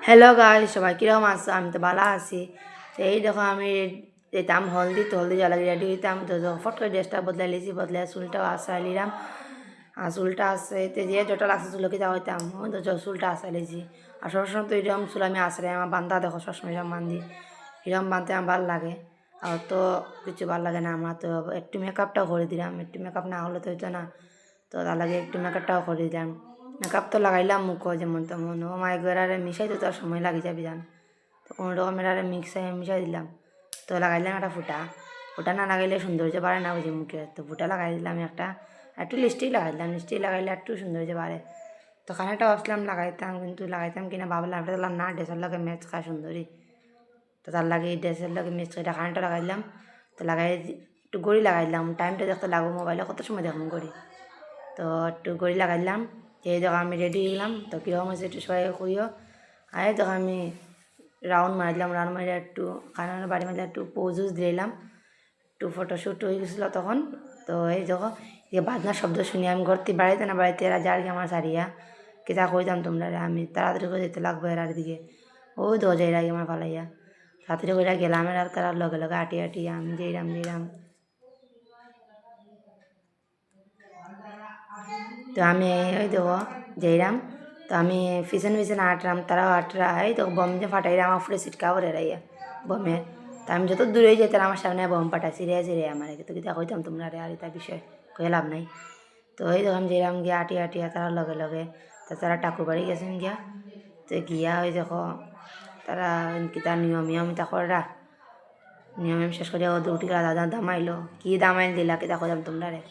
Hello guys, সবাই কীরকম আছো? আমি তো ভালো আছি। তো এই দেখো আমি যেতাম হলদি যাওয়া লাগে রেডি হইতাম। তো ফট করে ড্রেসটা বদলাই লিছি, বদলাই চুলটাও আশ্রয় নিলাম। আর চুলটা আশ্রাইতে যে যটা লাগছে চুলো কিতা হইতাম তো চুলটা আশ্রয় লিছি। আর সবসময় তো এরকম চুল আমি আশ্রয় আমার বান্ধা দেখো সবসময় এরকম বান্ধি, এরকম বাঁধতে আমার ভালো লাগে। আর তো কিছু ভালো লাগে না আমার, তো একটু মেকআপটাও করে দিলাম। একটু মেকআপ না হলে তো হইতো না, তো তার লাগে একটু মেকআপটাও করে দিলাম। মেকআপ তো লাগাইলাম মুখও যেমন তেমন, ও মাই গড়ারে মিশাই তো তার সময় লাগি যাবি যান। তো কোনো রকমের আরে মিশাই দিলাম। তো লাগাইলাম একটা ফুটা, ফুটা না লাগাইলে সৌন্দর্য বাড়ে না বুঝি মুখে। তো ফুটা লাগাই দিলাম একটা, একটু লিপস্টিক লাগাই দিলাম। লিপস্টিক লাগাইলে একটু সৌন্দর্য বাড়ে। তো খানাটা ভাবছিলাম লাগাইতাম, কিন্তু লাগাইতাম কিনা ভাবলাম এটা না ড্রেসের লাগে ম্যাচ খায় সুন্দরী। তো তার লাগে ড্রেসের লাগে মিক্স করে খানাটা লাগাই দিলাম। তো লাগাই একটু গড়ি লাগাই দিলাম। টাইমটা দেখতে লাগবো, মোবাইলে কত সময় দেখুন গড়ি। তো একটু গড়ি লাগাই দিলাম। এই দেখো আমি রেডি হয়ে গেলাম। তো কীরকম হয়েছে একটু সবাই কইও। আর এই দেখো আমি রাউন্ড মারি দিলাম, রাউন্ড মারি একটু খানার বাড়ি মাঝে একটু পোজুস দিলাম, একটু ফটোশ্যুট হয়ে গেছিলো তখন। তো এই দেখো যে বাজনার শব্দ শুনি আমি ঘরতে বাড়িতে না বাড়িতে এরা যার কি আমার সারিয়া কেতা কইতাম তোমরা, আমি তাড়াতাড়ি করে যেতে লাগবো এরার দিকে। ওই দেখো যে এরা আমার ফালাইয়া তাড়াতাড়ি করে গেলাম। আর তার লগে লগে আটি আটি আমি যেরাম তো আমি ওই দেখো যেরাম, তো আমি পিছনে আটরাম, তারাও আটরা। এই তো বম যে ফাটাইরা আমার ফুটে সিটকা করে রাইয়া বমের। তা আমি যত দূরে যাই তারা আমার সামনে বম ফাটাই সিরে আমার তো কিতা কইতাম তোমরা আর এটা বিষয় কয়ে লাভ নাই। তো এই দেখো আমি যেরাম গিয়া আটি তারার লগে লগে তো তারা ঠাকুর বাড়ি গেছেন গিয়া। তো গিয়া ওই দেখো তারা কিতা নিয়ম তা করা নিয়ম শেষ করে ওদের উঠি গেলা দাদা দামাইলো। কি দামাইল দিলা কিতা কইতাম তোমরা রে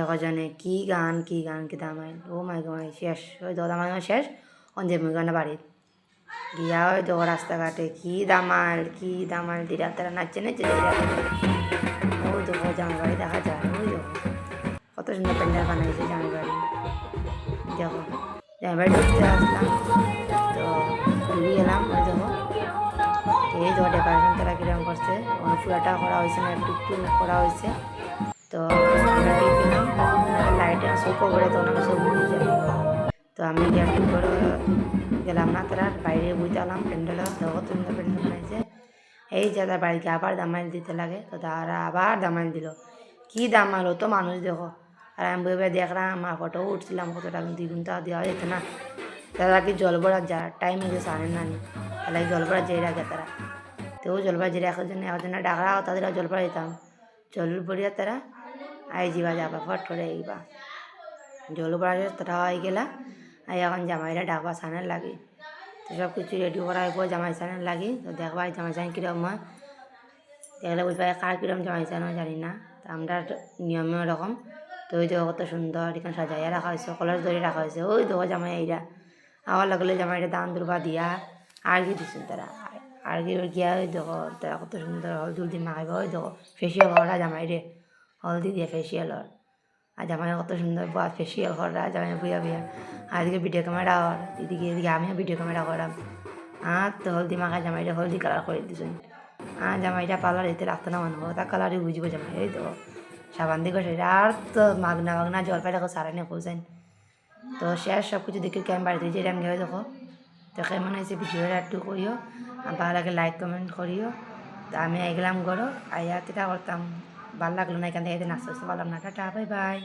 একজনে কি গান কি দামাইল। ও মাই গাই শেষ ওই তো দামাই শেষ অঞ্জে মুগানা বাড়ির গিয়া ওই তো রাস্তাঘাটে কি দামাল দিরা তারা নাচছে ওই তো জামাই বাড়ি দেখা যায়। ওই দেখো কত সুন্দর প্যান্ডেল বানাইছে জামাই বাড়ি। দেখো জামাই বাড়ি ঢুকতে আসলাম, তো ঢুকে গেলাম। ওই দেখো এই তো ডেকোরেশন তারা কিরকম করছে, ফুলাটা করা হয়েছে না একটু একটু করা হয়েছে। তো আমরা গেলাম লাইটে চৌকো করে তখন আমি সব বুঝে যাই। তো আমি একটু করে গেলাম না তারা বাইরে বুঝতাম প্যান্ডেল দেখো সুন্দর প্যান্ডেল বানাইছে। এই যে তার বাড়িকে আবার দামাইল দিতে লাগে, তো তারা আবার দামাইল দিল। কি দামাইল তো মানুষ দেখো। আর আমি বইবে দেখলাম আমার ফটো উঠছিলাম কতটা, কিন্তু 2 ঘন্টা দেওয়া যেত না। তারা কি জল ভরা যা টাইম হয়ে গেছে আনেন নানি, তাহলে জল ভরা যেয়ে রাখে তারা। তো জল ভরা যেয়ে একজনে ডাকরা তাদেরও জল ভরা দিতাম। জল ভরিয়া তারা আই যাবা যাবা ফট করে আইবা জল ভরা তারা হয়ে গেলা। আর এখন জামাইরা ডাকবা সানের লাগে। তো সব কিছু রেডি করা হইব জামাই সানের লাগে। তো দেখবা জামাই সান কীরকম হয়, দেখলে বুঝবা কার কীরকম জামাই সান হয় জানি না। তো আমরা নিয়মে ওরকম। তো ওই দেখো কত সুন্দর এখানে সাজাইয়া রাখা হয়েছে, কলস ধরে রাখা হয়েছে। ওই দেখো জামাই এইরা আমার লাগলে জামাইটা দান দুর্বা দিয়া আর কি দিচ্ছেন তারা। আর কি গিয়া ওই দেখো তারা কত সুন্দর হলদি মাখাইব। ওই দেখো ফেসিয়াল করা জামাইরে হলদি দিয়ে ফেসিয়াল হয়। আর জামাই কত সুন্দর ফেসিয়াল করা জামাই বুয়া আর এদিকে ভিডিও ক্যামেরা আর এদিকে আমিও ভিডিও ক্যামেরা করাম। আর তো হলদি মাখা জামাইটা হলদি কালার করে দিয়েছেন। আর জামাইটা পার্লার এতে রাখতো না মানবো, তা কালারই বুঝবো জামাই। এই তো সাবান দিকে সেটা আর তো মাগনা জল পাই দেখো সারানি খুঁজেন। তো শেষ সব কিছু দেখে আমি বাড়িতে যে আমি গেলে দেখো। তো কেমন হয়েছে ভিডিওটা একটু করিও, আর ভালো লাগে লাইক কমেন্ট করিও। তো আমি এগলাম গরো আইয়া কিতা করতাম ভালো লাগলো না, এখান থেকে নাচতে পারলাম না। Tata bye bye.